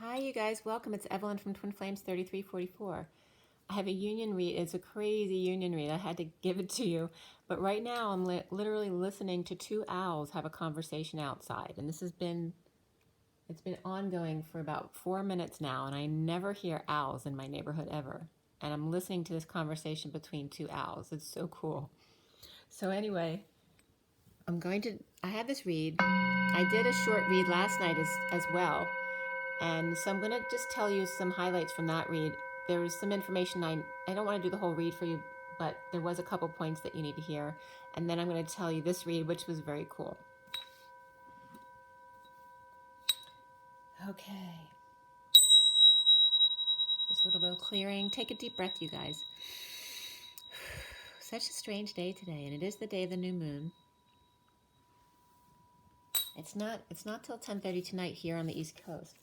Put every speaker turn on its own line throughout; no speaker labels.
Hi, you guys. Welcome. It's Evelyn from Twin Flames 3344. I have a union read. It's a crazy union read. I had to give it to you. But right now, I'm literally listening to two owls have a conversation outside. And it's been ongoing for about 4 minutes now. And I never hear owls in my neighborhood ever. And I'm listening to this conversation between two owls. It's so cool. So anyway, I have this read. I did a short read last night as well. And so I'm going to just tell you some highlights from that read. There's some information, I don't want to do the whole read for you, but there was a couple points that you need to hear. And then I'm going to tell you this read, which was very cool. Okay. Just a little bit of clearing. Take a deep breath, you guys. Such a strange day today, and it is the day of the new moon. It's not till 10:30 tonight here on the East Coast.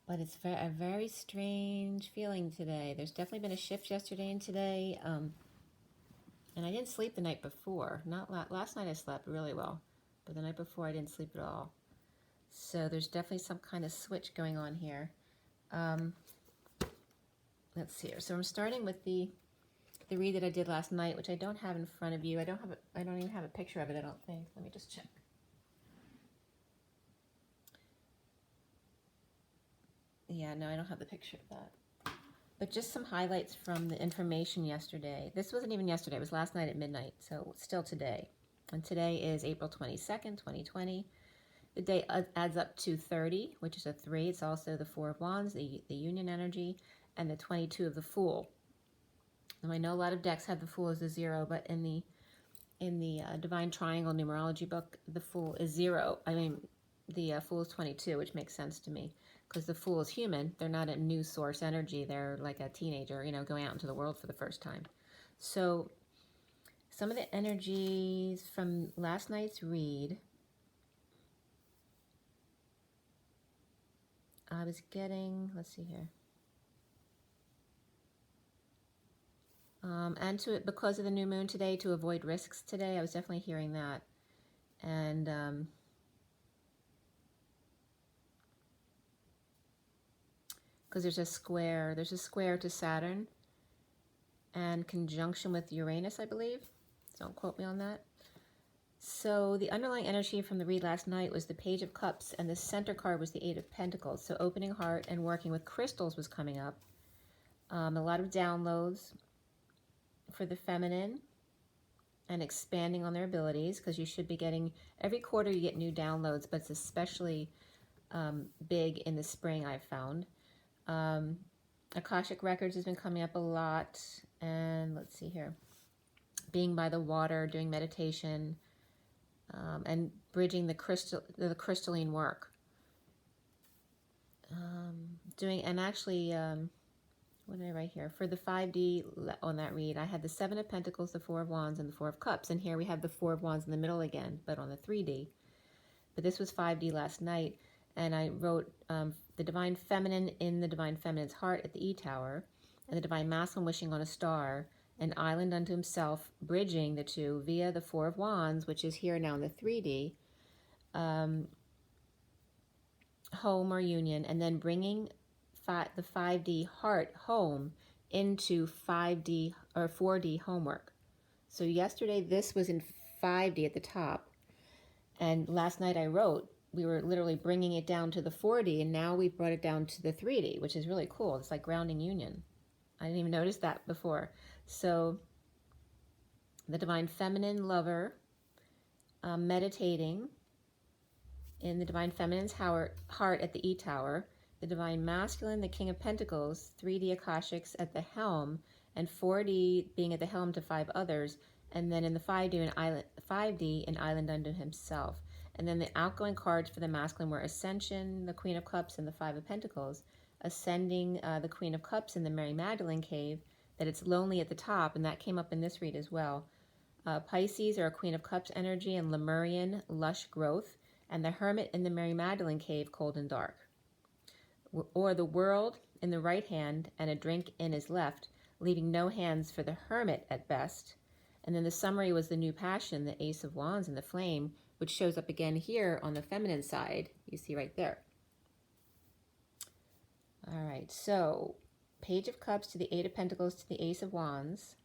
But it's a very strange feeling today. There's definitely been a shift yesterday and today. And I didn't sleep the night before. Last night I slept really well. But the night before I didn't sleep at all. So there's definitely some kind of switch going on here. Let's see here. So I'm starting with the read that I did last night, which I don't have in front of you. I don't even have a picture of it, I don't think. Let me just check. Yeah, no, I don't have the picture of that. But just some highlights from the information yesterday. This wasn't even yesterday. It was last night at midnight, so it's still today. And today is April 22nd, 2020. The day adds up to 30, which is a 3. It's also the 4 of Wands, the union energy, and the 22 of the Fool. Now, I know a lot of decks have the Fool as a 0, but in the Divine Triangle numerology book, the Fool is 0. I mean, the Fool is 22, which makes sense to me. Because the Fool is human. They're not a new source energy. They're like a teenager, going out into the world for the first time. So some of the energies from last night's read, I was getting, let's see here. And because of the new moon today, to avoid risks today, I was definitely hearing that. And because there's a square to Saturn and conjunction with Uranus, I believe. Don't quote me on that. So the underlying energy from the read last night was the Page of Cups, and the center card was the 8 of Pentacles. So opening heart and working with crystals was coming up. A lot of downloads for the feminine and expanding on their abilities, because you should be getting, every quarter you get new downloads, but it's especially big in the spring, I've found. Akashic Records has been coming up a lot, and let's see here, being by the water, doing meditation, and bridging the crystalline work. What did I write here? For the 5D on that read, I had the 7 of Pentacles, the 4 of Wands, and the 4 of Cups, and here we have the 4 of Wands in the middle again, but on the 3D. But this was 5D last night, and I wrote the Divine Feminine in the Divine Feminine's heart at the E Tower, and the Divine Masculine wishing on a star, an island unto himself, bridging the two via the 4 of Wands, which is here now in the 3D, home or union, and then bringing the 5D heart home into 5D or 4D homework. So yesterday this was in 5D at the top, and last night I wrote, we were literally bringing it down to the 4D, and now we brought it down to the 3D, which is really cool. It's like grounding union. I didn't even notice that before. So the Divine Feminine lover, meditating in the Divine Feminine's heart at the E Tower, the Divine Masculine, the King of Pentacles, 3D Akashics at the helm, and 4D being at the helm to 5 others, and then in the 5D, an island unto himself. And then the outgoing cards for the masculine were Ascension, the Queen of Cups, and the 5 of Pentacles, ascending the Queen of Cups in the Mary Magdalene cave, that it's lonely at the top, and that came up in this read as well. Pisces are a Queen of Cups energy and Lemurian, lush growth, and the Hermit in the Mary Magdalene cave, cold and dark. Or the World in the right hand and a drink in his left, leaving no hands for the Hermit at best. And then the summary was the new passion, the Ace of Wands and the Flame, which shows up again here on the feminine side, you see right there. All right, so Page of Cups to the Eight of Pentacles to the Ace of Wands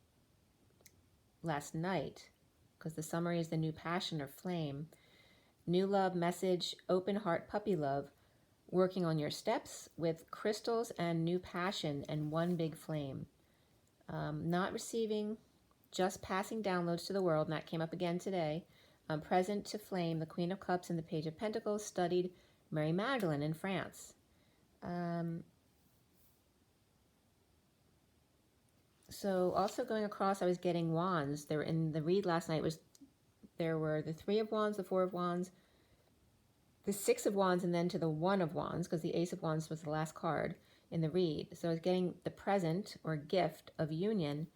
last night, because the summary is the new passion or flame. New love message, open heart puppy love, working on your steps with crystals and new passion and one big flame. Not receiving, just passing downloads to the world, and that came up again today. Present to flame, the Queen of Cups and the Page of Pentacles, studied Mary Magdalene in France. So also going across, I was getting wands. There in the read last night there were the Three of Wands, the Four of Wands, the Six of Wands, and then to the One of Wands, because the Ace of Wands was the last card in the read. So I was getting the present or gift of union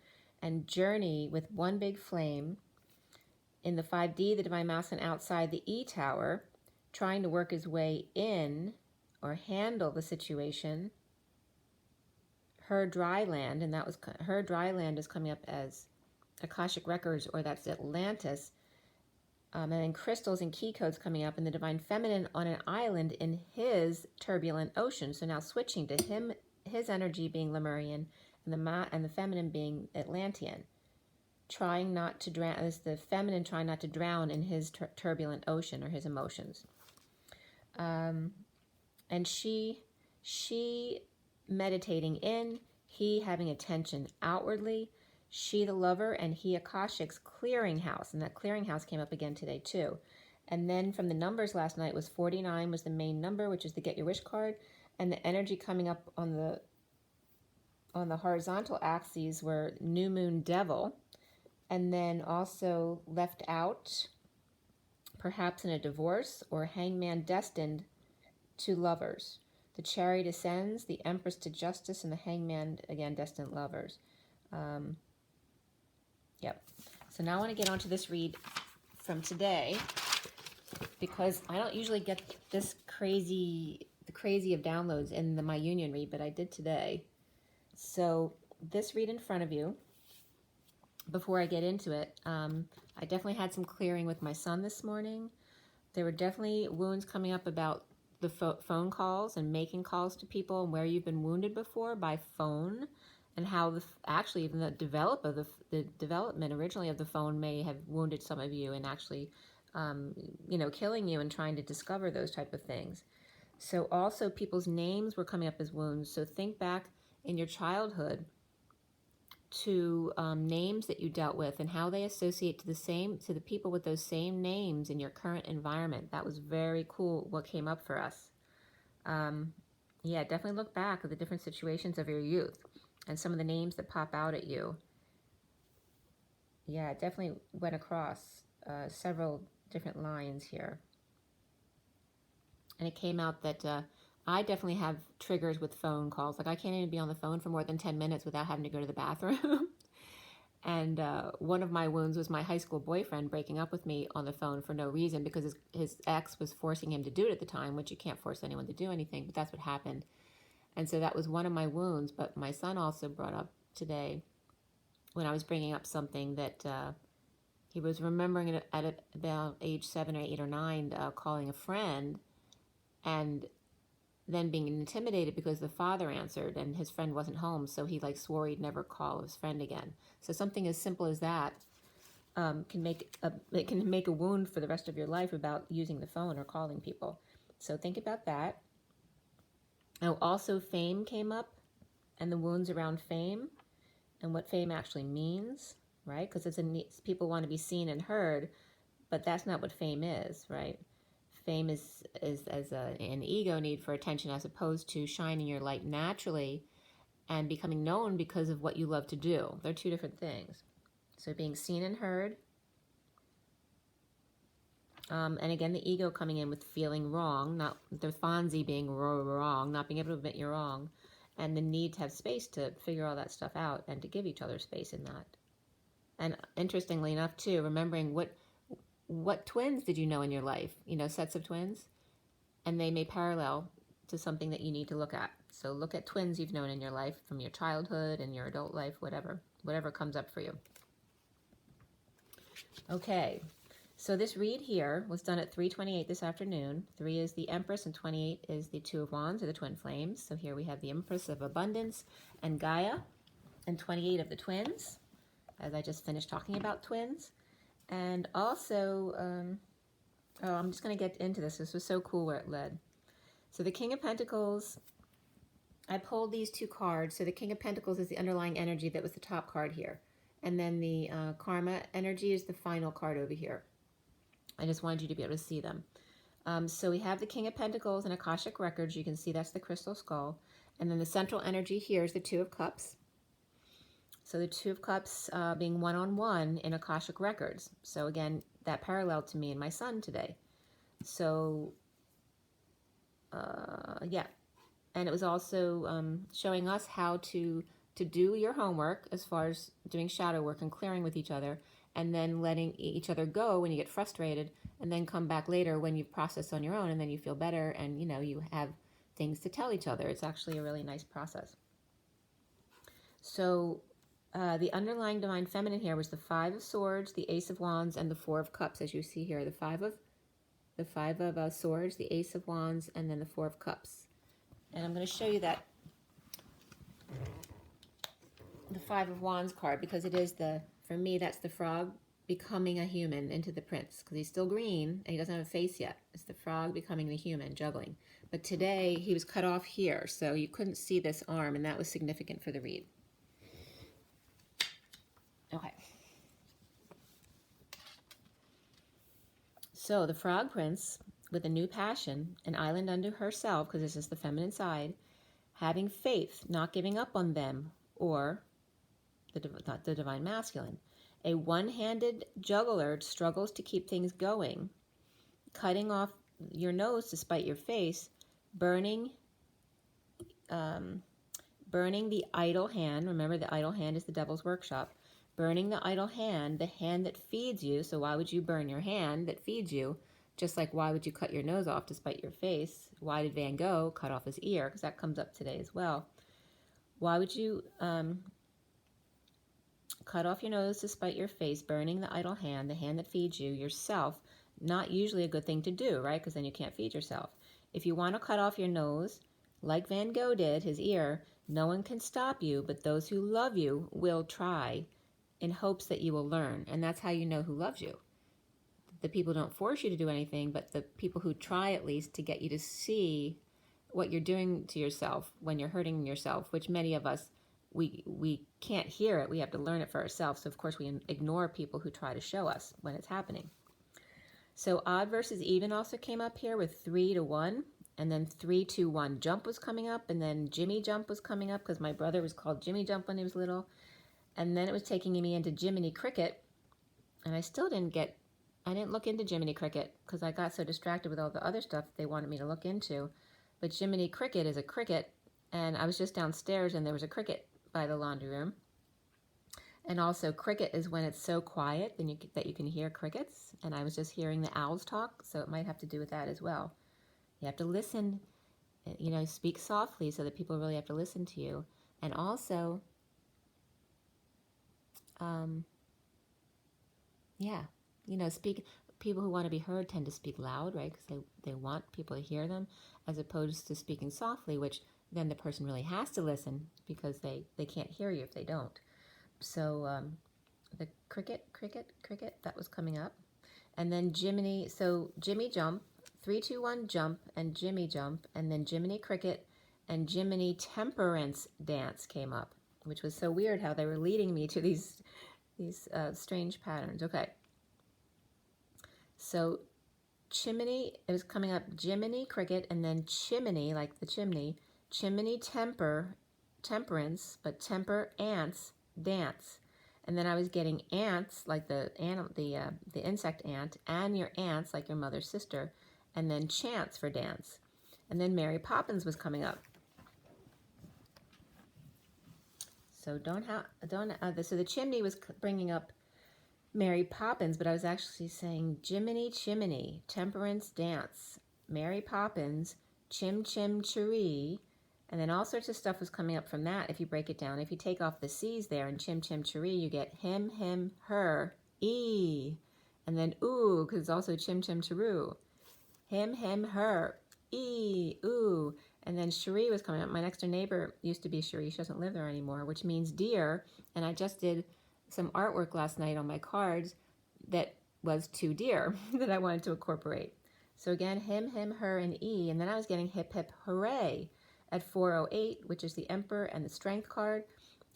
and journey with one big flame. In the 5D, the Divine Masculine outside the E Tower, trying to work his way in or handle the situation. Her dry land, and that was her dry land is coming up as Akashic Records, or that's Atlantis. And then crystals and key codes coming up, and the Divine Feminine on an island in his turbulent ocean. So now switching to him, his energy being Lemurian, and the feminine being Atlantean. Trying not to drown, as the feminine trying not to drown in his turbulent ocean or his emotions. And she meditating in, he having attention outwardly, she the lover, and he Akashic's clearinghouse, and that clearinghouse came up again today too. And then from the numbers last night was 49 was the main number, which is the Get Your Wish card, and the energy coming up on the horizontal axes were New Moon Devil, and then also left out, perhaps in a divorce, or Hangman destined to lovers. The Chariot ascends, the Empress to justice, and the Hangman, again, destined lovers. Yep. So now I want to get onto this read from today, because I don't usually get this crazy of downloads in my union read, but I did today. So this read in front of you, before I get into it, I definitely had some clearing with my son this morning. There were definitely wounds coming up about the phone calls and making calls to people, and where you've been wounded before by phone, and how actually even the development originally of the phone may have wounded some of you, and actually killing you and trying to discover those type of things. So also people's names were coming up as wounds. So think back in your childhood to names that you dealt with and how they associate to the people with those same names in your current environment. That was very cool what came up for us. Yeah, definitely look back at the different situations of your youth and some of the names that pop out at you. Yeah, it definitely went across several different lines here. And it came out that I definitely have triggers with phone calls. Like I can't even be on the phone for more than 10 minutes without having to go to the bathroom. And one of my wounds was my high school boyfriend breaking up with me on the phone for no reason, because his ex was forcing him to do it at the time, which you can't force anyone to do anything, but that's what happened. And so that was one of my wounds. But my son also brought up today, when I was bringing up something, that he was remembering it at about age 7 or 8 or 9, calling a friend, and then being intimidated because the father answered and his friend wasn't home, so he swore he'd never call his friend again. So something as simple as that can make a wound for the rest of your life about using the phone or calling people. So think about that. Now also fame came up, and the wounds around fame and what fame actually means, right? Because people want to be seen and heard, but that's not what fame is, right? Fame is as an ego need for attention, as opposed to shining your light naturally and becoming known because of what you love to do. They're two different things. So being seen and heard. And again, the ego coming in with feeling wrong, not the Fonzie being wrong, not being able to admit you're wrong, and the need to have space to figure all that stuff out and to give each other space in that. And interestingly enough, too, remembering what twins did you know in your life? Sets of twins, and they may parallel to something that you need to look at. So look at twins you've known in your life, from your childhood and your adult life, whatever comes up for you. Okay, So this read here was done at 3:28 this afternoon. 3 is the Empress and 28 is the Two of Wands, or the Twin Flames. So here we have the Empress of Abundance and Gaia, and 28 of the Twins, as I just finished talking about twins. And also, oh, I'm just going to get into this. This was so cool where it led. So the King of Pentacles, I pulled these two cards. So the King of Pentacles is the underlying energy that was the top card here. And then the Karma energy is the final card over here. I just wanted you to be able to see them. So we have the King of Pentacles and Akashic Records. You can see that's the crystal skull. And then the central energy here is the Two of Cups. So the Two of Cups being one-on-one in Akashic Records. So again, that paralleled to me and my son today. So, yeah. And it was also showing us how to do your homework as far as doing shadow work and clearing with each other, and then letting each other go when you get frustrated, and then come back later when you've processed on your own, and then you feel better, and you have things to tell each other. It's actually a really nice process. So the underlying Divine Feminine here was the Five of Swords, the Ace of Wands, and the Four of Cups, as you see here. The Five of Swords, the Ace of Wands, and then the Four of Cups. And I'm going to show you that the Five of Wands card, because it is for me, that's the frog becoming a human into the prince, because he's still green and he doesn't have a face yet. It's the frog becoming the human, juggling. But today he was cut off here, so you couldn't see this arm, and that was significant for the read. Okay. So the frog prince with a new passion, an island unto herself, because this is the feminine side, having faith, not giving up on them, or the divine masculine. A one-handed juggler struggles to keep things going, cutting off your nose to spite your face, burning the idle hand. Remember, the idle hand is the devil's workshop. Burning the idle hand, the hand that feeds you. So why would you burn your hand that feeds you? Just like why would you cut your nose off to spite your face? Why did Van Gogh cut off his ear? Because that comes up today as well. Why would you cut off your nose to spite your face, burning the idle hand, the hand that feeds you, yourself? Not usually a good thing to do, right? Because then you can't feed yourself. If you want to cut off your nose, like Van Gogh did, his ear, no one can stop you, but those who love you will try, in hopes that you will learn. And that's how you know who loves you. The people don't force you to do anything, but the people who try at least to get you to see what you're doing to yourself when you're hurting yourself, which many of us, we can't hear it. We have to learn it for ourselves. So of course we ignore people who try to show us when it's happening. So odd versus even also came up here with 3 to 1, and then 3, 2, 1 jump was coming up, and then Jimmy Jump was coming up, because my brother was called Jimmy Jump when he was little. And then it was taking me into Jiminy Cricket, and I didn't look into Jiminy Cricket because I got so distracted with all the other stuff they wanted me to look into. But Jiminy Cricket is a cricket, and I was just downstairs and there was a cricket by the laundry room. And also cricket is when it's so quiet that you can hear crickets, and I was just hearing the owls talk, so it might have to do with that as well. You have to listen, speak softly so that people really have to listen to you. And also, people who want to be heard tend to speak loud, right? Because they want people to hear them, as opposed to speaking softly, which then the person really has to listen because they can't hear you if they don't. So the cricket, that was coming up. And then Jiminy, so Jimmy Jump, 3, 2, 1 jump, and Jimmy Jump, and then Jiminy Cricket and Jiminy Temperance Dance came up, which was so weird how they were leading me to these strange patterns. Okay. So chimney, it was coming up Jiminy Cricket, and then chimney, like the chimney, chimney temperance, but temper ants dance. And then I was getting ants, like the insect ant, and your ants, like your mother's sister, and then chants for dance. And then Mary Poppins was coming up. So so the chimney was bringing up Mary Poppins, but I was actually saying Jiminy Chimney, Temperance Dance, Mary Poppins, Chim Chim Chiree, and then all sorts of stuff was coming up from that if you break it down. If you take off the C's there in Chim Chim Chiree, you get him, her, e. And then ooh, because it's also chim chim chiroo. Him, him, her. Ooh. And then Cherie was coming up. My next door neighbor used to be Cherie. She doesn't live there anymore, which means deer. And I just did some artwork last night on my cards that was to deer that I wanted to incorporate. So again, him, him, her, and E. And then I was getting hip, hip, hooray at 408, which is the Emperor and the Strength card.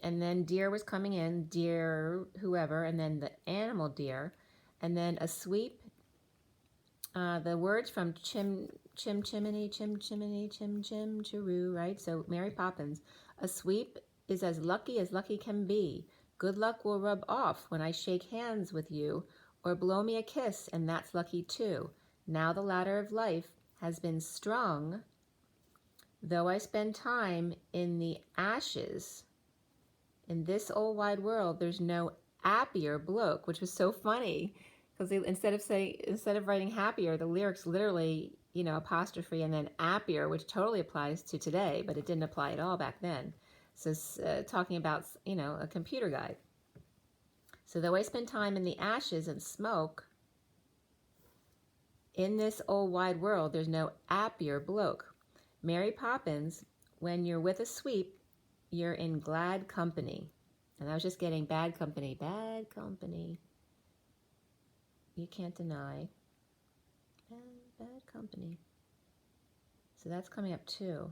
And then deer was coming in, deer, whoever, and then the animal deer. And then a sweep. The words from chimney, chim, chiroo, right? So Mary Poppins. A sweep is as lucky can be. Good luck will rub off when I shake hands with you, or blow me a kiss, and that's lucky too. Now the ladder of life has been strung, though I spend time in the ashes. In this old wide world, there's no happier bloke, which was so funny. Because instead of writing happier, the lyrics literally, apostrophe and then happier, which totally applies to today, but it didn't apply at all back then. So talking about, a computer guide. So though I spend time in the ashes and smoke, in this old wide world, there's no happier bloke. Mary Poppins, when you're with a sweep, you're in glad company. And I was just getting bad company. You can't deny. Bad company. So that's coming up too.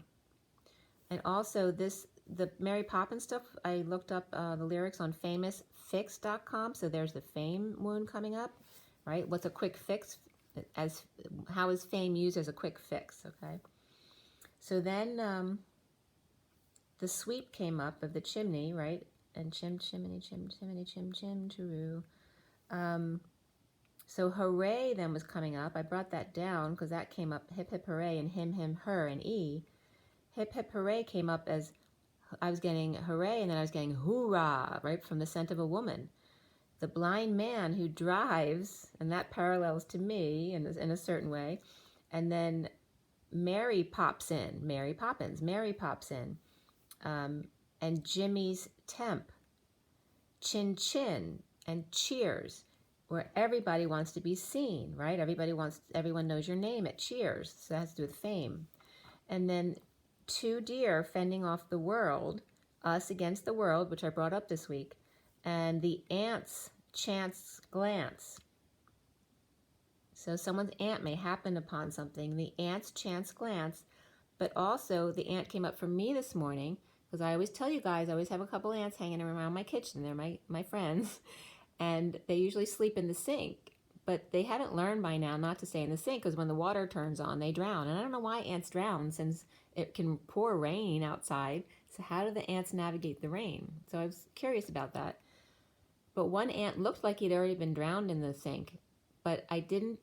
And also the Mary Poppins stuff, I looked up the lyrics on famousfix.com. So there's the fame moon coming up, right? What's a quick fix? How is fame used as a quick fix, okay? So then the sweep came up of the chimney, right? And chimney, chiroo. So hooray then was coming up. I brought that down because that came up, hip, hip, hooray, and him, him, her, and E. Hip, hip, hooray came up as I was getting hooray, and then I was getting hoorah, right, from the scent of a woman. The blind man who drives, and that parallels to me in a certain way. And then Mary pops in, Mary Poppins, Mary pops in. And Jimmy's temp, chin chin, and cheers, where everybody wants to be seen, right? Everyone knows your name at cheers, so that has to do with fame. And then two deer fending off the world, us against the world, which I brought up this week, and the ant's chance glance. So someone's ant may happen upon something, the ant's chance glance, but also the ant came up for me this morning, because I always tell you guys, I always have a couple ants hanging around my kitchen. They're my friends. And they usually sleep in the sink. But they haven't learned by now not to stay in the sink, because when the water turns on, they drown. And I don't know why ants drown, since it can pour rain outside. So how do the ants navigate the rain? So I was curious about that. But one ant looked like he'd already been drowned in the sink. But I didn't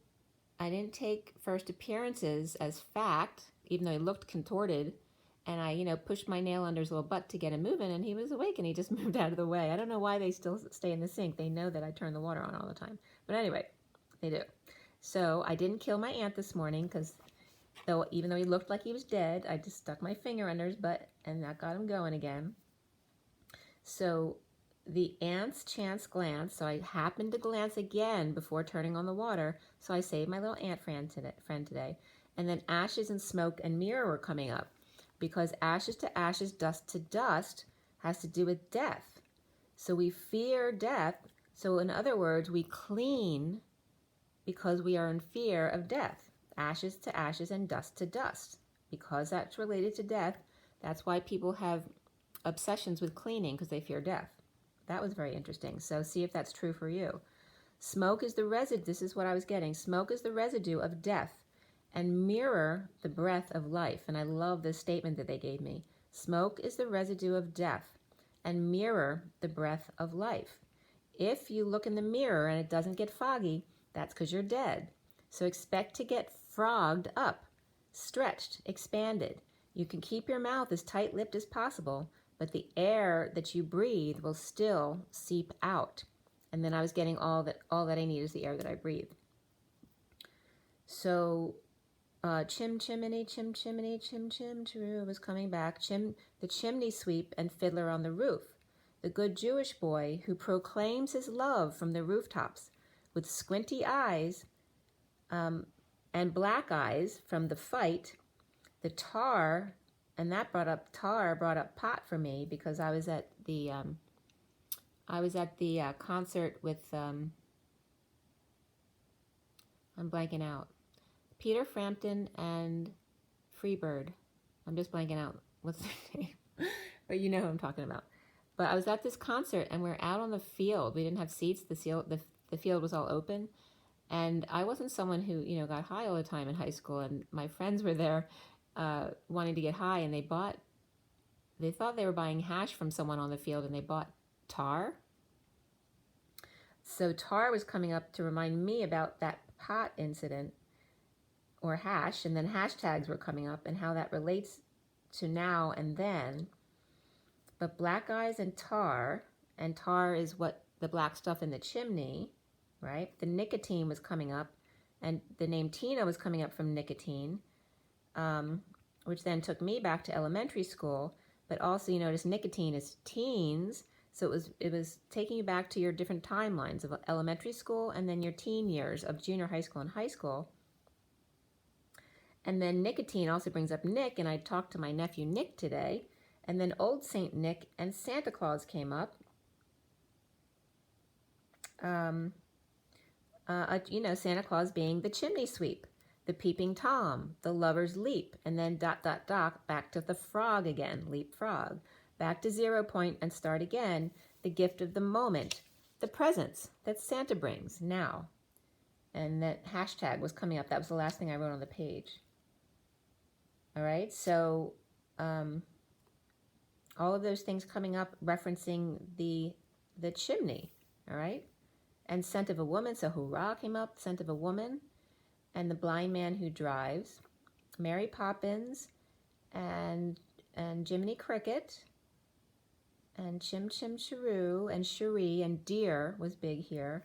take first appearances as fact, even though he looked contorted. And I, pushed my nail under his little butt to get him moving, and he was awake, and he just moved out of the way. I don't know why they still stay in the sink. They know that I turn the water on all the time. But anyway, they do. So I didn't kill my ant this morning, because even though he looked like he was dead, I just stuck my finger under his butt, and that got him going again. So the ant's chance glance, so I happened to glance again before turning on the water, so I saved my little ant friend today. And then ashes and smoke and mirror were coming up. Because ashes to ashes, dust to dust has to do with death. So we fear death. So in other words, we clean because we are in fear of death. Ashes to ashes and dust to dust. Because that's related to death, that's why people have obsessions with cleaning, because they fear death. That was very interesting. So see if that's true for you. Smoke is the residue. This is what I was getting. Smoke is the residue of death. And mirror the breath of life. And I love this statement that they gave me. Smoke is the residue of death, and mirror the breath of life. If you look in the mirror and it doesn't get foggy, that's because you're dead. So expect to get frogged up, stretched, expanded. You can keep your mouth as tight-lipped as possible, but the air that you breathe will still seep out. And then I was getting all that I need is the air that I breathe. So chim chimney, chim chimney, chim chim chiroo was coming back. The chimney sweep and fiddler on the roof. The good Jewish boy who proclaims his love from the rooftops with squinty eyes and black eyes from the fight. The tar, and that brought up pot for me, because I was at the concert with I'm blanking out, Peter Frampton and Freebird. I'm just blanking out what's their name, but you know who I'm talking about. But I was at this concert, and we're out on the field. We didn't have seats. The field was all open, and I wasn't someone who, you know, got high all the time in high school. And my friends were there, wanting to get high, and they thought they were buying hash from someone on the field, and they bought tar. So tar was coming up to remind me about that pot incident, or hash, and then hashtags were coming up and how that relates to now and then. But black eyes and tar is what the black stuff in the chimney, right? The nicotine was coming up, and the name Tina was coming up from nicotine, which then took me back to elementary school. But also, you notice nicotine is teens, so it was taking you back to your different timelines of elementary school and then your teen years of junior high school and high school. And then nicotine also brings up Nick, and I talked to my nephew Nick today, and then Old Saint Nick and Santa Claus came up. You know, Santa Claus being the chimney sweep, the peeping Tom, the lover's leap, and then ... back to the frog again, leap frog, back to 0 point and start again, the gift of the moment, the presents that Santa brings now. And that hashtag was coming up. That was the last thing I wrote on the page. All right, so all of those things coming up referencing the chimney, all right? And scent of a woman, so hurrah came up, scent of a woman, and the blind man who drives, Mary Poppins, and Jiminy Cricket, and Chim Chim Cheroo, and Cherie, and deer was big here,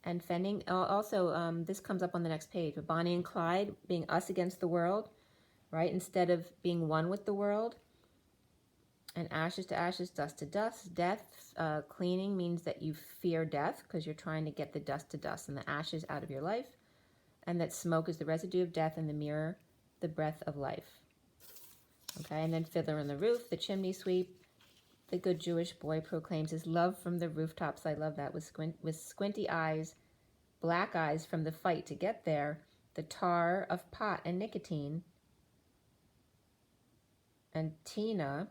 and fending. Also, this comes up on the next page, with Bonnie and Clyde being us against the world, right? Instead of being one with the world. And ashes to ashes, dust to dust. Death, cleaning means that you fear death because you're trying to get the dust to dust and the ashes out of your life. And that smoke is the residue of death, and the mirror, the breath of life. Okay, and then Fiddler on the Roof, the chimney sweep. The good Jewish boy proclaims his love from the rooftops. I love that, with squinty eyes, black eyes from the fight to get there. The tar of pot and nicotine. And Tina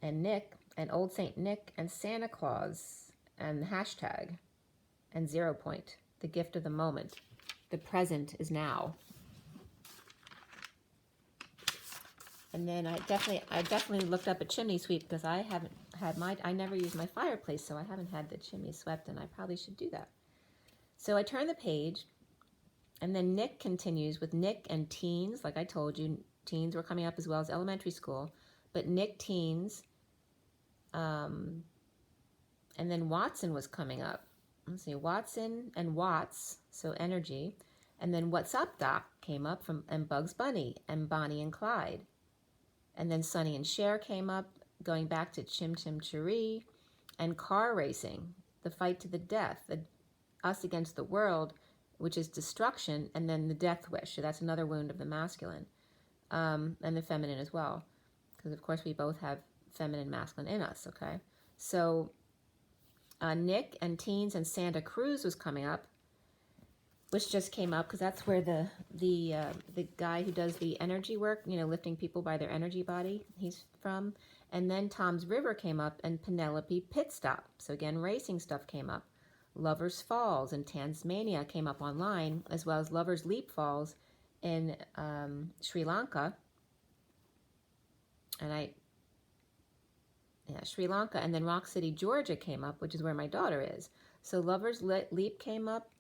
and Nick and Old Saint Nick and Santa Claus and the hashtag and 0 point, the gift of the moment. The present is now. And then I definitely looked up a chimney sweep, because I haven't had I never use my fireplace, so I haven't had the chimney swept, and I probably should do that. So I turn the page, and then Nick continues with Nick and teens. Like I told you, teens were coming up as well as elementary school, but Nick teens, and then Watson was coming up. Let's see, Watson and Watts, so energy, and then What's Up Doc came up from, and Bugs Bunny and Bonnie and Clyde, and then Sonny and Cher came up, going back to Chim Chim Cheree, and car racing, the fight to the death, the us against the world, which is destruction, and then the death wish. So that's another wound of the masculine. And the feminine as well, because of course we both have feminine, masculine in us. Okay, so Nick and teens and Santa Cruz was coming up, which just came up because that's where the guy who does the energy work, you know, lifting people by their energy body, he's from. And then Tom's River came up, and Penelope Pit Stop. So again, racing stuff came up. Lovers Falls and Tasmania came up online, as well as Lovers Leap Falls in Sri Lanka. And Sri Lanka, and then Rock City, Georgia came up, which is where my daughter is. So Lovers Leap came up,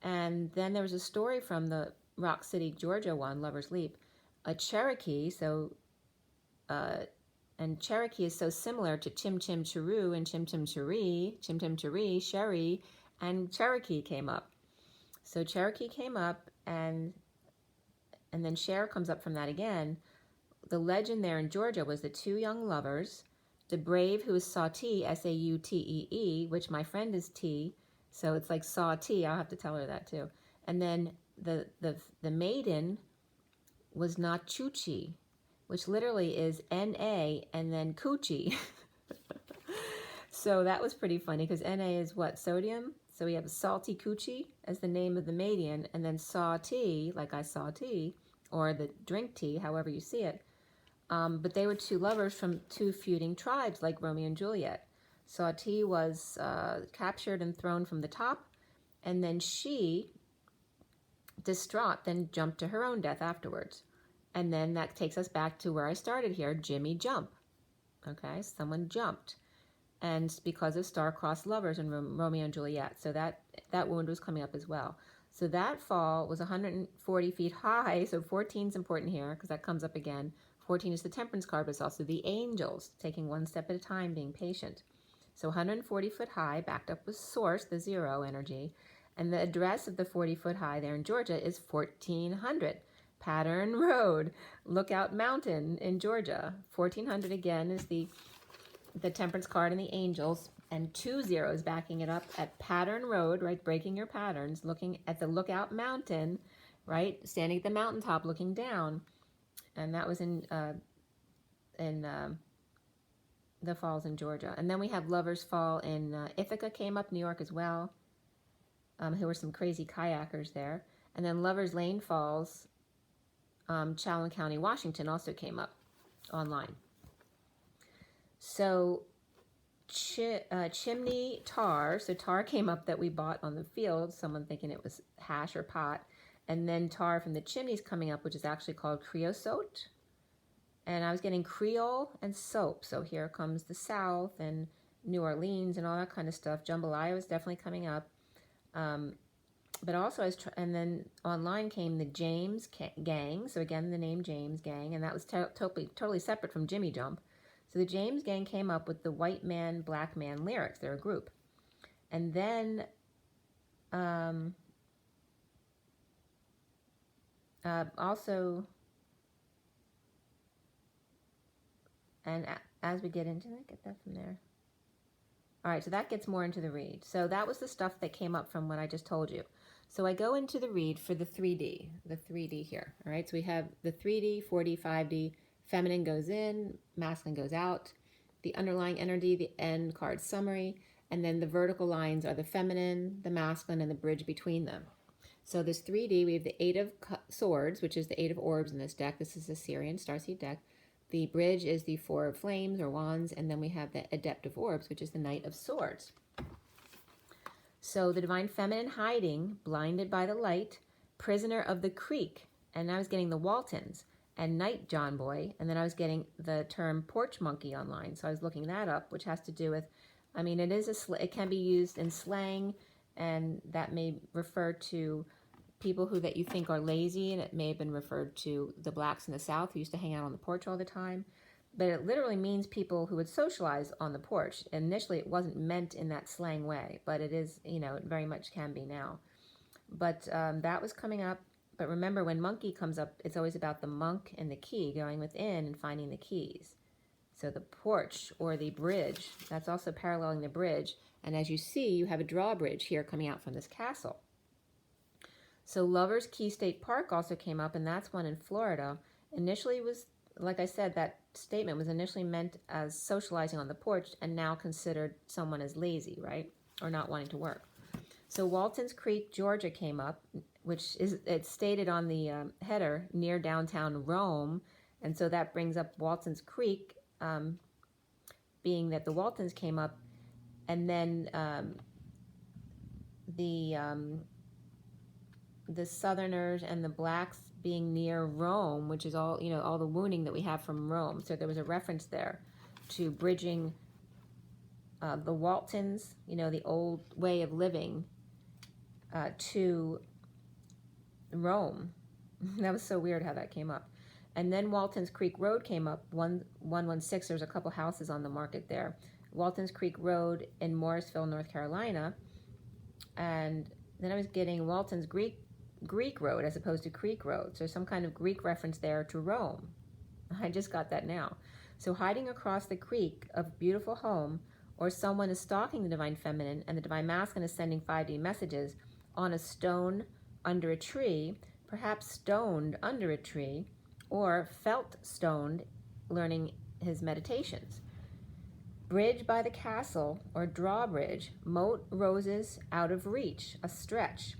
and then there was a story from the Rock City, Georgia one, Lovers Leap, a Cherokee, so, and Cherokee is so similar to Chim Chim Cheroo and Chim Chim Cheree, Sherry, and Cherokee came up. So Cherokee came up, and then Cher comes up from that again. The legend there in Georgia was the two young lovers, the brave who is Sautee, Sautee, which my friend is T, So it's like saw T. I'll have to tell her that too. And then the maiden was not Chuchi, which literally is N-A and then Coochie. So that was pretty funny because Na is what? Sodium? So we have salty coochie as the name of the maiden, and then saw tea, like I saw tea, or the drink tea, however you see it. But they were two lovers from two feuding tribes like Romeo and Juliet. Saw tea was captured and thrown from the top, and then she, distraught, then jumped to her own death afterwards. And then that takes us back to where I started here, Jimmy Jump. Okay, someone jumped. And because of star-crossed lovers in Romeo and Juliet. So that wound was coming up as well. So that fall was 140 feet high. So 14 is important here because that comes up again. 14 is the temperance card, but it's also the angels, taking one step at a time, being patient. So 140 foot high, backed up with source, the zero energy. And the address of the 40 foot high there in Georgia is 1400 Pattern Road, Lookout Mountain in Georgia. 1400 again is the temperance card and the angels, and 2 zeros backing it up at Pattern Road, right, breaking your patterns, looking at the Lookout Mountain, right, standing at the mountaintop looking down. And that was in the falls in Georgia. And then we have Lovers Fall in Ithaca came up, New York as well, who were some crazy kayakers there. And then Lovers Lane Falls, Chowan County, Washington also came up online. So chimney tar, so tar came up that we bought on the field, someone thinking it was hash or pot, and then tar from the chimneys coming up, which is actually called creosote. And I was getting Creole and soap, so here comes the South and New Orleans and all that kind of stuff. Jambalaya was definitely coming up. But also, and then online came the James Gang, so again the name James Gang, and that was totally separate from Jimmy Jump. So the James Gang came up with the white man, black man lyrics. They're a group. And then also, and as we get into it, get that from there. All right, so that gets more into the read. So that was the stuff that came up from what I just told you. So I go into the read for the 3D here. All right, so we have the 3D, 4D, 5D, feminine goes in, masculine goes out, the underlying energy, the end card summary, and then the vertical lines are the feminine, the masculine, and the bridge between them. So this 3D, we have the 8 of Swords, which is the 8 of Orbs in this deck. This is a SIRIAN, Starseed deck. The bridge is the 4 of Flames or Wands, and then we have the Adept of Orbs, which is the Knight of Swords. So the Divine Feminine hiding, blinded by the light, prisoner of the creek, and I was getting the Waltons, and Night John Boy, and then I was getting the term porch monkey online, so I was looking that up, which has to do with, I mean, it can be used in slang, and that may refer to people that you think are lazy, and it may have been referred to the blacks in the South who used to hang out on the porch all the time, but it literally means people who would socialize on the porch. Initially, it wasn't meant in that slang way, but it is, you know, it very much can be now. But that was coming up. But remember, when monkey comes up, it's always about the monk and the key, going within and finding the keys. So the porch or the bridge, that's also paralleling the bridge. And as you see, you have a drawbridge here coming out from this castle. So Lovers Key State Park also came up, and that's one in Florida. Initially was, like I said, that statement was initially meant as socializing on the porch and now considered someone as lazy, right? Or not wanting to work. So Walton's Creek, Georgia came up, which is, it's stated on the header, near downtown Rome. And so that brings up Walton's Creek, being that the Waltons came up, and then the Southerners and the blacks being near Rome, which is all, you know, all the wounding that we have from Rome. So there was a reference there to bridging the Waltons, you know, the old way of living, to Rome. That was so weird how that came up. And then Walton's Creek Road came up, 116. There's a couple houses on the market there. Walton's Creek Road in Morrisville, North Carolina. And then I was getting Walton's Greek Road as opposed to Creek Road. So some kind of Greek reference there to Rome. I just got that now. So hiding across the creek of beautiful home, or someone is stalking the divine feminine and the divine masculine is sending 5D messages on a stone under a tree, perhaps stoned under a tree, or felt stoned learning his meditations. Bridge by the castle or drawbridge, moat roses out of reach, a stretch.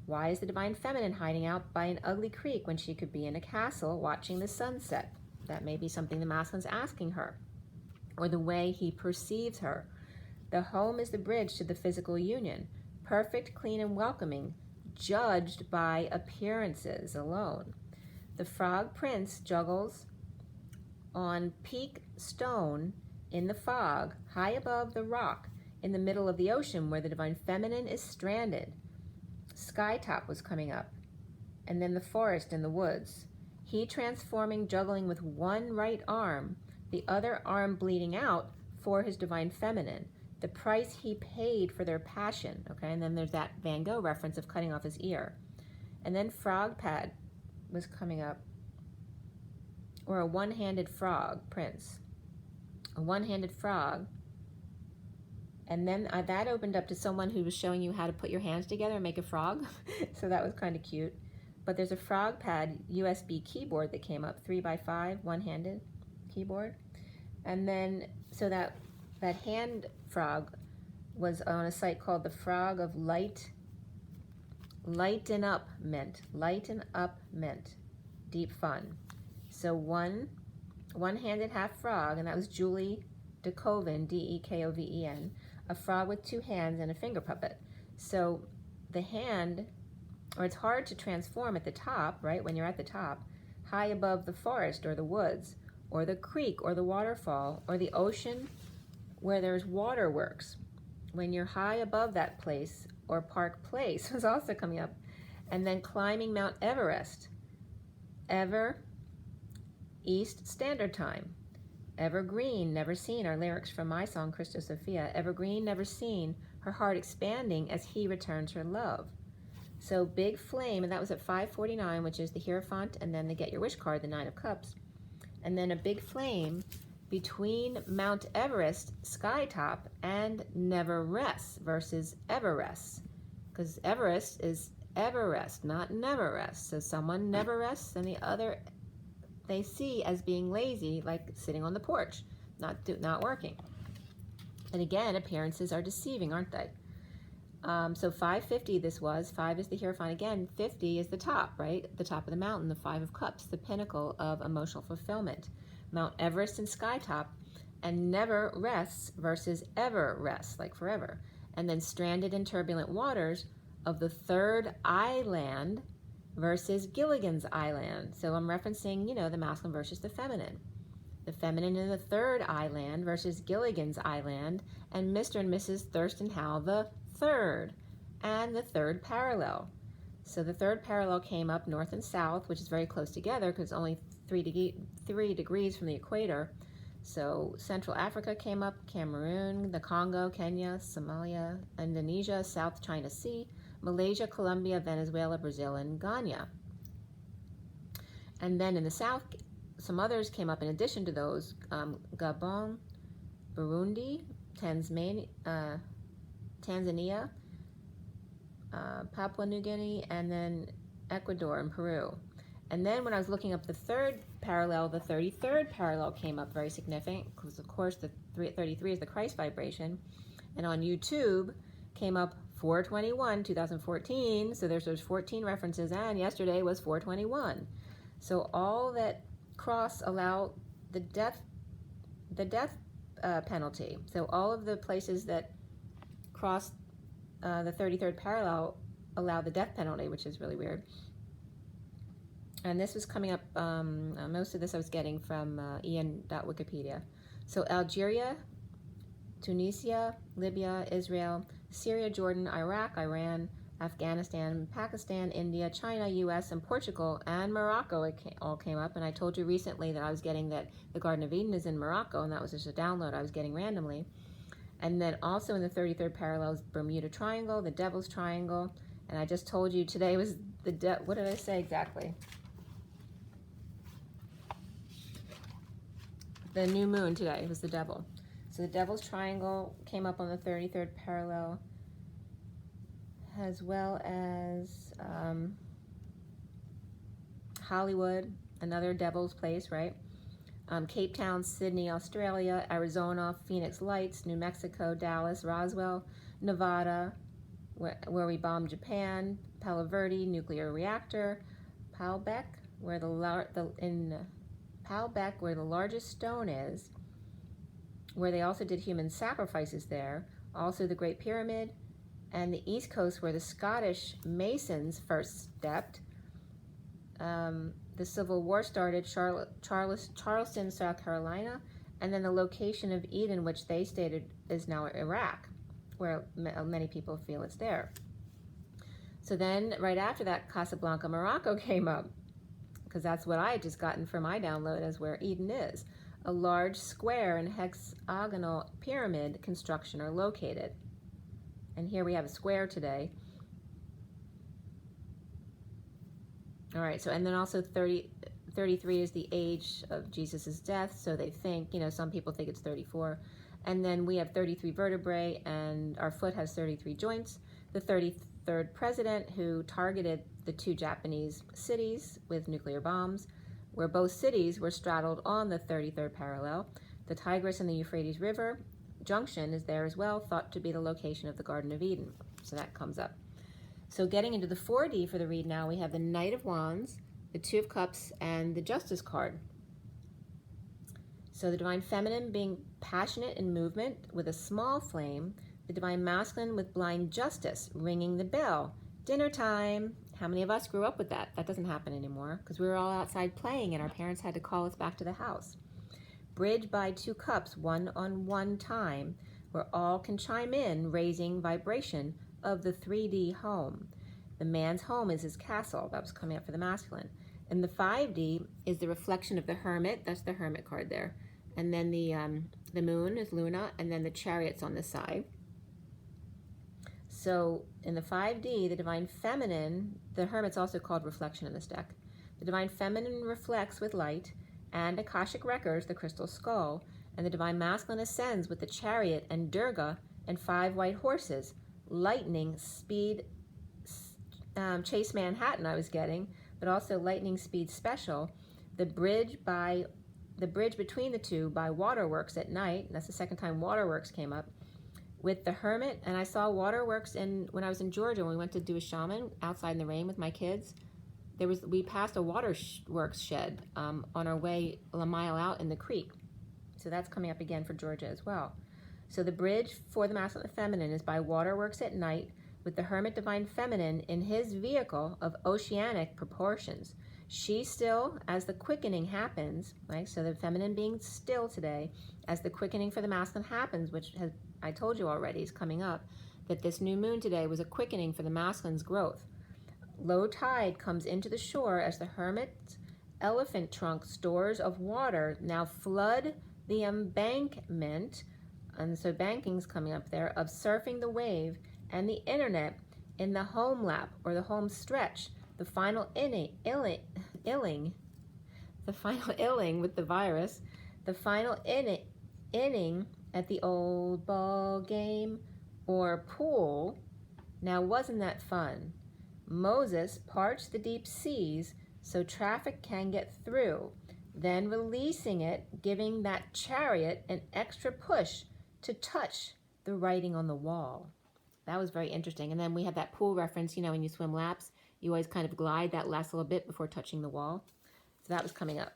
Why is the divine feminine hiding out by an ugly creek when she could be in a castle watching the sunset? That may be something the masculine's asking her, or the way he perceives her. The home is the bridge to the physical union, perfect, clean, and welcoming, judged by appearances alone. The frog prince juggles on peak stone in the fog, high above the rock, in the middle of the ocean where the divine feminine is stranded. Skytop was coming up, and then the forest and the woods. He transforming, juggling with one right arm, the other arm bleeding out for his divine feminine. The price he paid for their passion, okay? And then there's that Van Gogh reference of cutting off his ear. And then Frogpad was coming up, or a one-handed frog prince. A one-handed frog. And then that opened up to someone who was showing you how to put your hands together and make a frog. So that was kind of cute. But there's a Frogpad USB keyboard that came up, 3x5, one-handed keyboard. And then, so that hand frog was on a site called the Frog of Light. Lighten up meant deep fun. So one-handed half frog, and that was Julie DeKoven, Dekoven, a frog with two hands and a finger puppet. So the hand, or it's hard to transform at the top, right, when you're at the top, high above the forest or the woods, or the creek or the waterfall, or the ocean where there's waterworks. When you're high above that place, or Park Place was also coming up, and then climbing Mount Everest. East Standard Time. Evergreen, never seen, our lyrics from my song, Christo Sophia. Evergreen, never seen, her heart expanding as he returns her love. So big flame, and that was at 5:49, which is the Hierophant, and then the Get Your Wish card, the Nine of Cups. And then a big flame between Mount Everest, Skytop, and Never Rests versus Ever Rests. Because Everest is ever rest, not never rest. So someone never rests, and the other they see as being lazy, like sitting on the porch, not working. And again, appearances are deceiving, aren't they? So 550 this was. 5 is the Hierophant again. 50 is the top, right? The top of the mountain, the 5 of Cups, the pinnacle of emotional fulfillment. Mount Everest and Skytop, and never rests versus ever rests, like forever. And then stranded in turbulent waters of the third island versus Gilligan's Island. So I'm referencing, the masculine versus the feminine. The feminine in the third island versus Gilligan's Island, and Mr. and Mrs. Thurston Howell the third, and the third parallel. So the third parallel came up north and south, which is very close together because only 3 degrees from the equator. So Central Africa came up, Cameroon, the Congo, Kenya, Somalia, Indonesia, South China Sea, Malaysia, Colombia, Venezuela, Brazil, and Ghana. And then in the south, some others came up in addition to those, Gabon, Burundi, Tanzania, Papua New Guinea, and then Ecuador and Peru. And then when I was looking up the third parallel, the 33rd parallel came up very significant because, of course, the 33 is the Christ vibration. And on YouTube came up 421, 2014. So there's 14 references, and yesterday was 421. So all that cross allow the death penalty. So all of the places that cross the 33rd parallel allow the death penalty, which is really weird. And this was coming up, most of this I was getting from ian.wikipedia. So Algeria, Tunisia, Libya, Israel, Syria, Jordan, Iraq, Iran, Afghanistan, Pakistan, India, China, US, and Portugal, and Morocco all came up. And I told you recently that I was getting that the Garden of Eden is in Morocco, and that was just a download I was getting randomly. And then also in the 33rd parallel is Bermuda Triangle, the Devil's Triangle. And I just told you today was what did I say exactly? The new moon today was the devil. So the Devil's Triangle came up on the 33rd parallel, as well as Hollywood, another devil's place, right? Cape Town, Sydney, Australia, Arizona, Phoenix Lights, New Mexico, Dallas, Roswell, Nevada, where we bombed Japan, Palo Verde nuclear reactor, Palbec, where the largest stone is, where they also did human sacrifices there, also the Great Pyramid, and the East Coast where the Scottish Masons first stepped. The Civil War started, Charleston, South Carolina, and then the location of Eden, which they stated is now Iraq, where many people feel it's there. So then, right after that, Casablanca, Morocco came up, because that's what I had just gotten for my download as where Eden is. A large square and hexagonal pyramid construction are located. And here we have a square today. All right, so, and then also 33 is the age of Jesus's death, so they think, you know, some people think it's 34. And then we have 33 vertebrae, and our foot has 33 joints. The 33rd president who targeted the 2 Japanese cities with nuclear bombs, where both cities were straddled on the 33rd parallel. The Tigris and the Euphrates River junction is there as well, thought to be the location of the Garden of Eden. So that comes up. So getting into the 4D for the read now, we have the Knight of Wands, the Two of Cups, and the Justice card. So the Divine Feminine being passionate in movement with a small flame, the Divine Masculine with blind justice, ringing the bell. Dinner time. How many of us grew up with that? That doesn't happen anymore because we were all outside playing and our parents had to call us back to the house. Bridge by 2 cups, 1-on-1 time, where all can chime in, raising vibration of the 3D home. The man's home is his castle. That was coming up for the masculine. And the 5D is the reflection of the Hermit. That's the Hermit card there. And then the moon is Luna, and then the Chariot's on the side. So in the 5D, the Divine Feminine, the Hermit's also called reflection in this deck. The Divine Feminine reflects with light and Akashic records, the crystal skull, and the Divine Masculine ascends with the Chariot and Durga and 5 white horses. Lightning speed, Chase Manhattan I was getting, but also lightning speed special. The bridge between the two by Waterworks at night. That's the second time Waterworks came up. With the Hermit, and I saw Waterworks when I was in Georgia when we went to do a shaman outside in the rain with my kids. We passed a Waterworks shed on our way a mile out in the creek. So that's coming up again for Georgia as well. So the bridge for the masculine and feminine is by Waterworks at night with the Hermit Divine Feminine in his vehicle of oceanic proportions. She still, as the quickening happens, right? So the feminine being still today, as the quickening for the masculine happens, which has, I told you already is coming up, that this new moon today was a quickening for the masculine's growth. Low tide comes into the shore as the Hermit's elephant trunk stores of water now flood the embankment, and so banking's coming up there, of surfing the wave and the internet in the home lap or the home stretch, the final illing with the virus, the final inning at the old ball game or pool. Now wasn't that fun? Moses parched the deep seas so traffic can get through, then releasing it, giving that chariot an extra push to touch the writing on the wall. That was very interesting. And then we have that pool reference, you know, when you swim laps, you always kind of glide that last little bit before touching the wall. So that was coming up.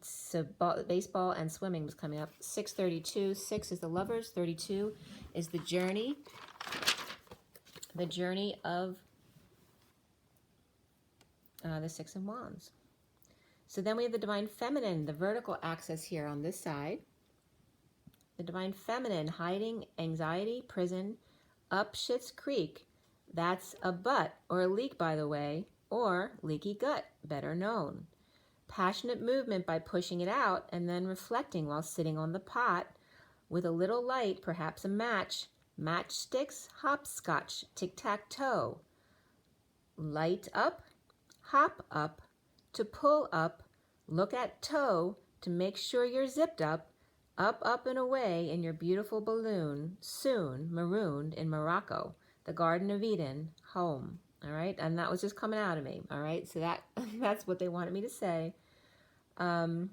So baseball and swimming was coming up. 632, 6 is the lovers, 32 is the journey of the 6 of Wands. So then we have the Divine Feminine, the vertical axis here on this side. The Divine Feminine, hiding, anxiety, prison, up Schitt's Creek. That's a butt or a leak, by the way, or leaky gut, better known. Passionate movement by pushing it out and then reflecting while sitting on the pot with a little light, perhaps a match, matchsticks, hopscotch, tic-tac-toe. Light up, hop up, to pull up, look at toe to make sure you're zipped up, Up, up, and away in your beautiful balloon, soon marooned in Morocco, the Garden of Eden, home. All right, and that was just coming out of me. All right, so that's what they wanted me to say. And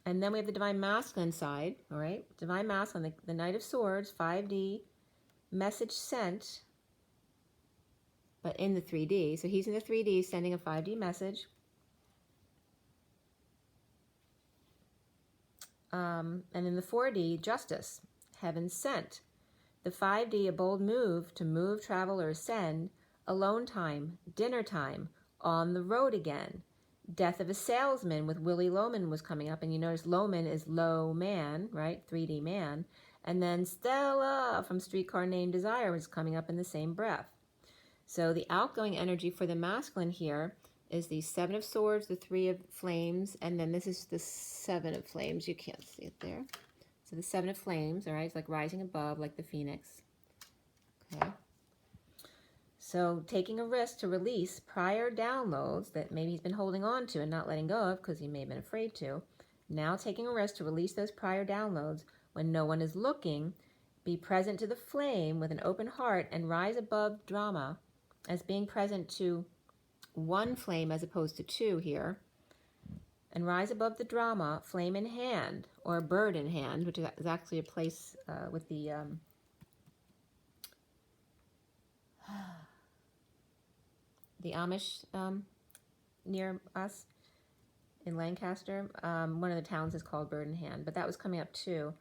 then we have the Divine Masculine side. All right, Divine Masculine, the Knight of Swords, 5D, message sent, but in the 3D. So he's in the 3D sending a 5D message. And in the 4D, justice, heaven sent. The 5D, a bold move to move, travel, or ascend. Alone time, dinner time, on the road again. Death of a salesman with Willie Loman was coming up. And you notice Loman is low man, right? 3D man. And then Stella from Streetcar Named Desire was coming up in the same breath. So the outgoing energy for the masculine here is the 7 of Swords, the 3 of Flames, and then this is the 7 of Flames. You can't see it there. So the 7 of Flames, all right, it's like rising above, like the phoenix. Okay. So taking a risk to release prior downloads that maybe he's been holding on to and not letting go of because he may have been afraid to. Now taking a risk to release those prior downloads when no one is looking. Be present to the flame with an open heart and rise above drama as being present to one flame as opposed to 2 here, and rise above the drama, flame in hand, or bird in hand, which is actually a place with the Amish near us in Lancaster. One of the towns is called Bird in Hand, but that was coming up too.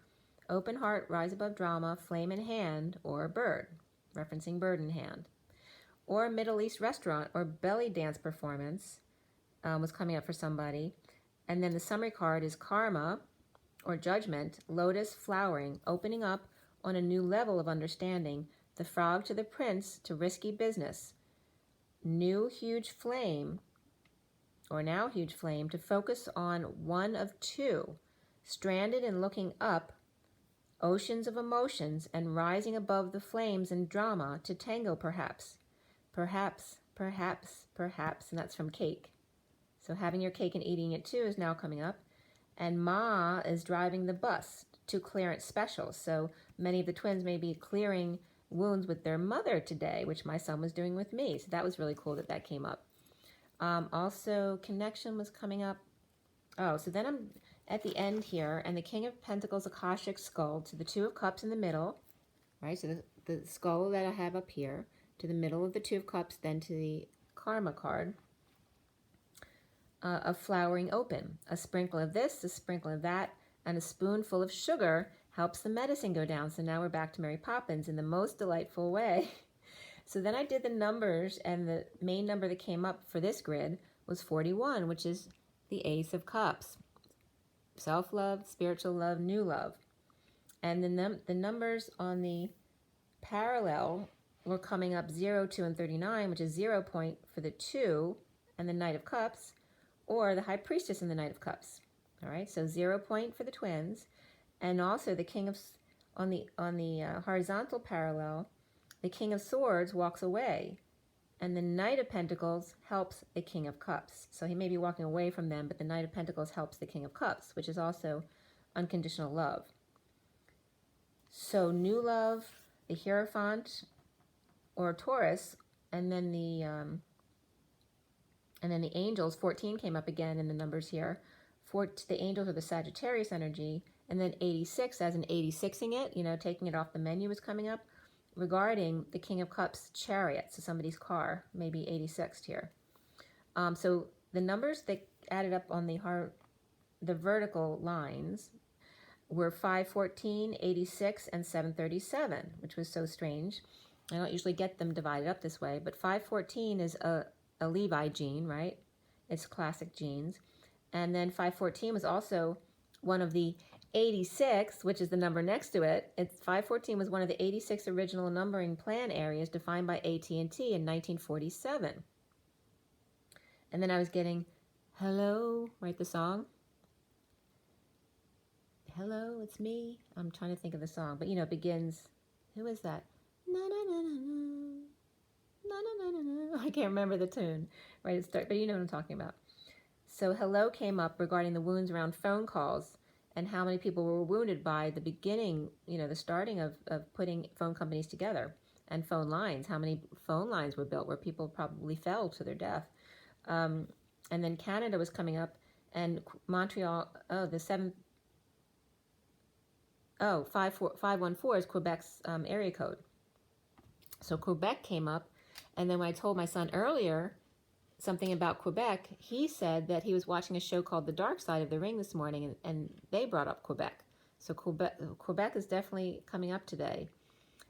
Open heart, rise above drama, flame in hand, or bird, referencing bird in hand. Or a Middle East restaurant or belly dance performance was coming up for somebody. And then the summary card is karma or judgment, lotus flowering, opening up on a new level of understanding, the frog to the prince to risky business, new huge flame or now huge flame to focus on one of 2, stranded and looking up, oceans of emotions and rising above the flames and drama to tango perhaps. Perhaps, perhaps, perhaps, and that's from cake. So having your cake and eating it too is now coming up. And Ma is driving the bus to clearance specials. So many of the twins may be clearing wounds with their mother today, which my son was doing with me. So that was really cool that that came up. Also, connection was coming up. Oh, so then I'm at the end here, and the King of Pentacles Akashic skull to the 2 of Cups in the middle, right? So the skull that I have up here, to the middle of the 2 of Cups, then to the Karma card of flowering open. A sprinkle of this, a sprinkle of that, and a spoonful of sugar helps the medicine go down. So now we're back to Mary Poppins in the most delightful way. So then I did the numbers, and the main number that came up for this grid was 41, which is the Ace of Cups. Self-love, spiritual love, new love. And the numbers on the parallel were coming up 0, 2, and 39, which is 0 point for the 2 and the Knight of Cups, or the High Priestess and the Knight of Cups. All right, so 0 point for the twins, and also the King of, on the horizontal parallel, the King of Swords walks away, and the Knight of Pentacles helps the King of Cups. So he may be walking away from them, but the Knight of Pentacles helps the King of Cups, which is also unconditional love. So new love, the Hierophant or Taurus, and then the angels, 14 came up again in the numbers here. The angels are the Sagittarius energy, and then 86 as in 86ing it, you know, taking it off the menu was coming up, regarding the King of Cups chariot, so somebody's car, maybe 86th here. So the numbers that added up on the vertical lines were 514, 86, and 737, which was so strange. I don't usually get them divided up this way, but 514 is a Levi gene, right? It's classic genes. And then 514 was also one of the 86, which is the number next to it. 514 was one of the 86 original numbering plan areas defined by AT&T in 1947. And then I was getting, hello, write the song. Hello, it's me. I'm trying to think of the song, but you know, it begins, who is that? Na na na na na na na na na. I can't remember the tune, right? But you know what I'm talking about. So hello came up regarding the wounds around phone calls and how many people were wounded by the beginning, the starting of putting phone companies together, and phone lines, how many phone lines were built where people probably fell to their death. And then Canada was coming up, and Montreal, the 514 is Quebec's area code. So Quebec came up, and then when I told my son earlier something about Quebec, he said that he was watching a show called The Dark Side of the Ring this morning, and they brought up Quebec. So Quebec is definitely coming up today.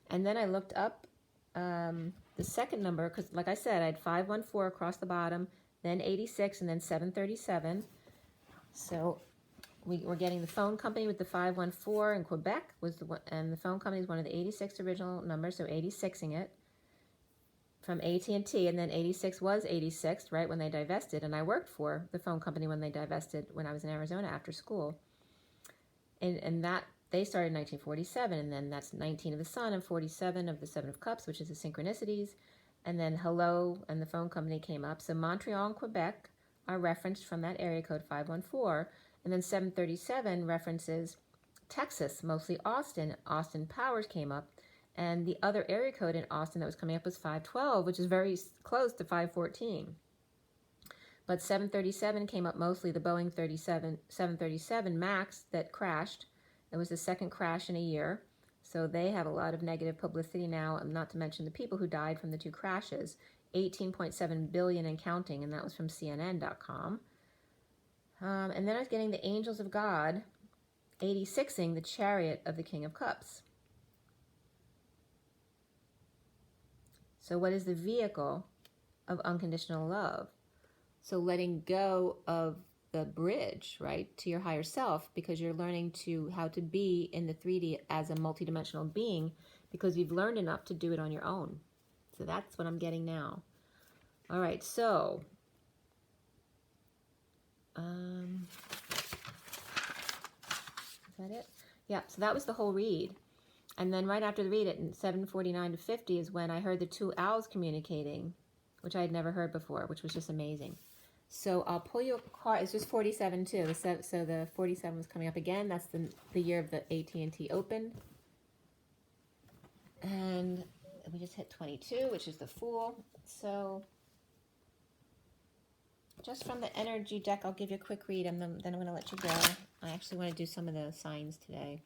And then I looked up the second number, because like I said, I had 514 across the bottom, then 86, and then 737. So we're getting the phone company with the 514 in Quebec was the one, and the phone company is one of the 86 original numbers, so 86ing it from AT&T, and then 86 was 86, right, when they divested, and I worked for the phone company when they divested when I was in Arizona after school. And that, they started in 1947, and then that's 19 of the Sun and 47 of the Seven of Cups, which is the synchronicities, and then hello and the phone company came up. So Montreal and Quebec are referenced from that area code 514, and then 737 references Texas, mostly Austin. Austin Powers came up, and the other area code in Austin that was coming up was 512, which is very close to 514. But 737 came up mostly the Boeing 737 MAX that crashed. It was the second crash in a year. So they have a lot of negative publicity now, and not to mention the people who died from the two crashes. 18.7 billion and counting, and that was from CNN.com. And then I was getting the Angels of God, 86ing the Chariot of the King of Cups. So what is the vehicle of unconditional love? So letting go of the bridge, right, to your higher self, because you're learning how to be in the 3D as a multidimensional being, because you've learned enough to do it on your own. So that's what I'm getting now. All right, so is that it? Yeah, so that was the whole read. And then right after the read at 7:49 to 50 is when I heard the two owls communicating, which I had never heard before, which was just amazing. So I'll pull you a card. It's just 47 too. So the 47 was coming up again. That's the year of the AT&T Open. And we just hit 22, which is the Fool. So just from the energy deck, I'll give you a quick read, and then I'm going to let you go. I actually want to do some of the signs today.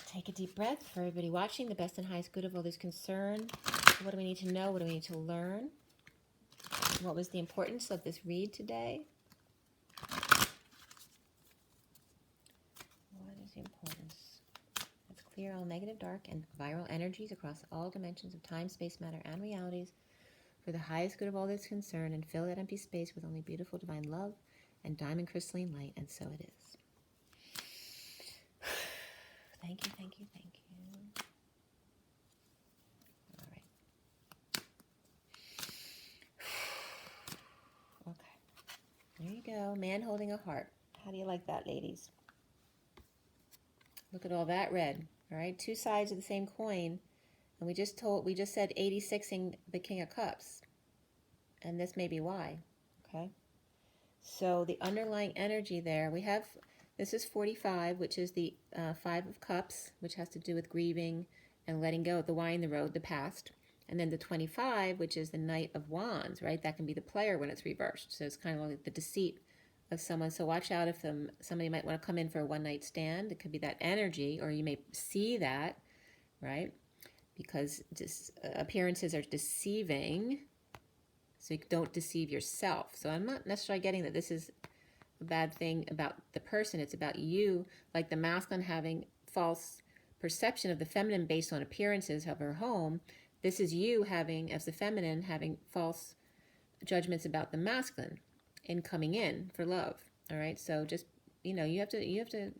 Take a deep breath. For everybody watching, the best and highest good of all this concern. What do we need to know? What do we need to learn? What was the importance of this read today? What is the importance? Let's clear all negative, dark, and viral energies across all dimensions of time, space, matter, and realities for the highest good of all this concern, and fill that empty space with only beautiful divine love and diamond crystalline light, and so it is. Thank you, thank you, thank you. All right. Okay. There you go. Man holding a heart. How do you like that, ladies? Look at all that red. All right. Two sides of the same coin. And we just said 86ing the King of Cups. And this may be why. Okay. So the underlying energy there, we have... This is 45, which is the Five of Cups, which has to do with grieving and letting go of the why in the road, the past. And then the 25, which is the Knight of Wands, right? That can be the player when it's reversed. So it's kind of like the deceit of someone. So watch out if somebody might want to come in for a one-night stand. It could be that energy, or you may see that, right? Because appearances are deceiving. So you don't deceive yourself. So I'm not necessarily getting that this is bad thing about the person. It's about you, like the masculine having false perception of the feminine based on appearances of her home. This is you having, as the feminine, having false judgments about the masculine in coming in for love. All right, so just you have to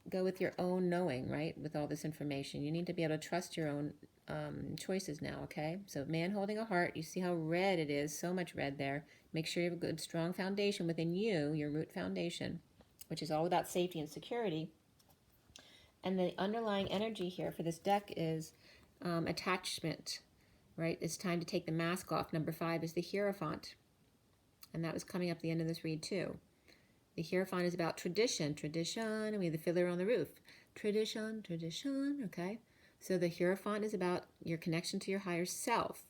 go with your own knowing, right? With all this information, you need to be able to trust your own choices now. Okay, so man holding a heart. You see how red it is? So much red there. Make sure you have a good, strong foundation within you, your root foundation, which is all about safety and security. And the underlying energy here for this deck is attachment, right? It's time to take the mask off. Number 5 is the Hierophant. And that was coming up at the end of this read too. The Hierophant is about tradition, and we have the Fiddler on the Roof. Tradition, okay? So the Hierophant is about your connection to your higher self,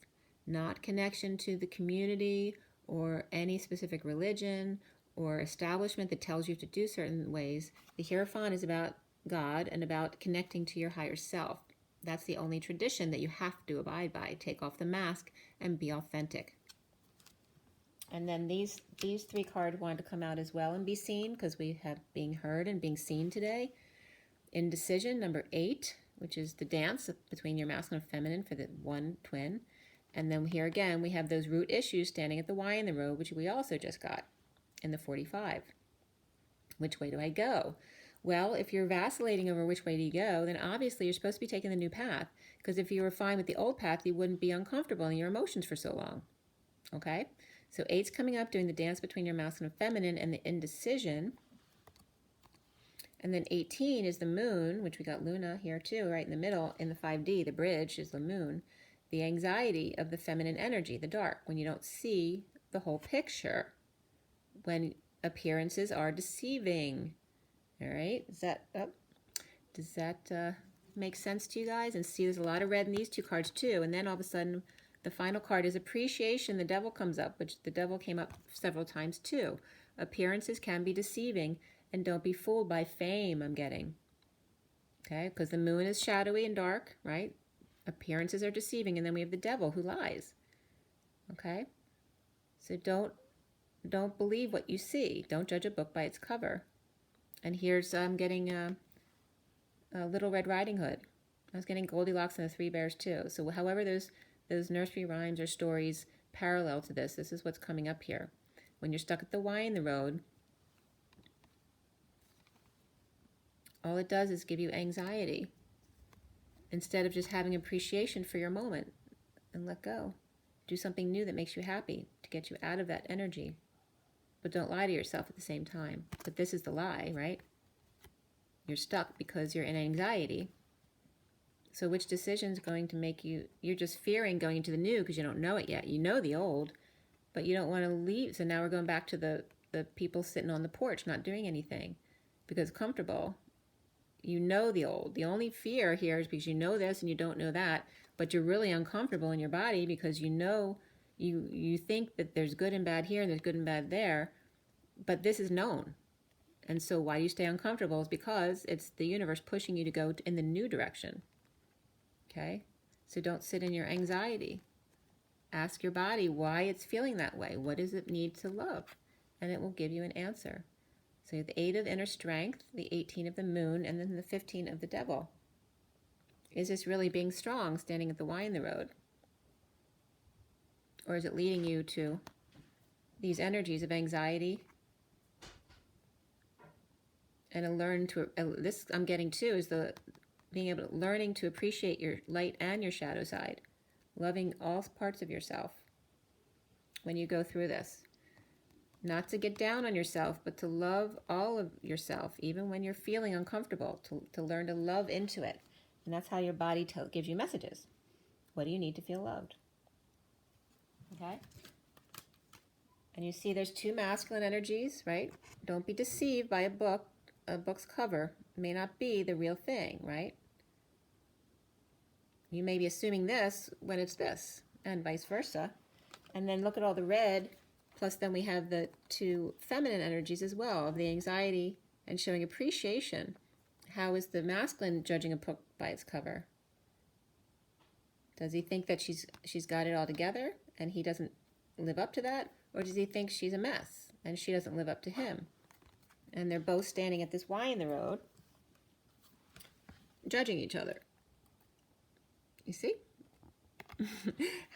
not connection to the community or any specific religion or establishment that tells you to do certain ways. The Hierophant is about God and about connecting to your higher self. That's the only tradition that you have to abide by. Take off the mask and be authentic. And then these 3 cards wanted to come out as well and be seen, because we have being heard and being seen today. Indecision, number 8, which is the dance between your masculine and feminine for the 1 twin. And then here again, we have those root issues standing at the Y in the road, which we also just got in the 45. Which way do I go? Well, if you're vacillating over which way do you go, then obviously you're supposed to be taking the new path, because if you were fine with the old path, you wouldn't be uncomfortable in your emotions for so long. Okay? So 8's coming up, doing the dance between your masculine and feminine and the indecision. And then 18 is the moon, which we got Luna here too, right in the middle. In the 5D, the bridge is the moon. The anxiety of the feminine energy, the dark, when you don't see the whole picture, when appearances are deceiving. All right, does that make sense to you guys? And see, there's a lot of red in these 2 cards too. And then all of a sudden, the final card is appreciation. The devil comes up, which the devil came up several times too. Appearances can be deceiving, and don't be fooled by fame, I'm getting. Okay, because the moon is shadowy and dark, right? Appearances are deceiving, and then we have the devil who lies. Okay, so don't believe what you see. Don't judge a book by its cover. And here's I'm getting a Little Red Riding Hood. I was getting Goldilocks and the 3 Bears too. So however those nursery rhymes or stories parallel to this is what's coming up here. When you're stuck at the Y in the road, all it does is give you anxiety instead of just having appreciation for your moment and let go. Do something new that makes you happy to get you out of that energy. But don't lie to yourself at the same time. But this is the lie, right? You're stuck because you're in anxiety. So which decision is going to make you're just fearing going into the new because you don't know it yet. You know the old, but you don't want to leave. So now we're going back to the people sitting on the porch not doing anything because comfortable. You know the old. The only fear here is because you know this and you don't know that, but you're really uncomfortable in your body because you know you think that there's good and bad here and there's good and bad there, but this is known. And so why you stay uncomfortable is because it's the universe pushing you to go in the new direction. Okay? So don't sit in your anxiety. Ask your body why it's feeling that way. What does it need to love? And it will give you an answer. So you have the 8 of inner strength, the 18 of the moon, and then the 15 of the devil. Is this really being strong, standing at the Y in the road? Or is it leading you to these energies of anxiety? And this I'm getting too is learning to appreciate your light and your shadow side. Loving all parts of yourself when you go through this. Not to get down on yourself, but to love all of yourself, even when you're feeling uncomfortable, to learn to love into it. And that's how your body gives you messages. What do you need to feel loved? Okay? And you see there's 2 masculine energies, right? Don't be deceived by a book's cover. It may not be the real thing, right? You may be assuming this when it's this, and vice versa. And then look at all the red, plus then we have the 2 feminine energies as well, of the anxiety and showing appreciation. How is the masculine judging a book by its cover? Does he think that she's got it all together and he doesn't live up to that? Or does he think she's a mess and she doesn't live up to him? And they're both standing at this Y in the road, judging each other. You see?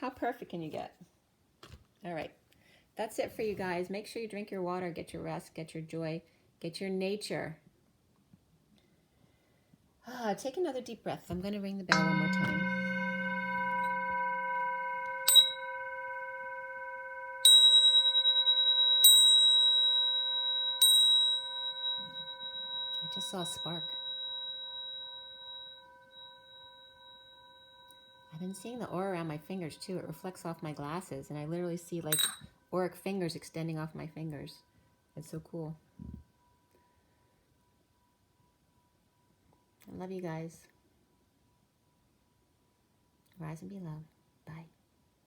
How perfect can you get? All right. That's it for you guys. Make sure you drink your water, get your rest, get your joy, get your nature. Take another deep breath. I'm going to ring the bell one more time. I just saw a spark. I been seeing the aura around my fingers too. It reflects off my glasses, and I literally see like auric fingers extending off my fingers. It's so cool. I love you guys. Rise and be loved. Bye.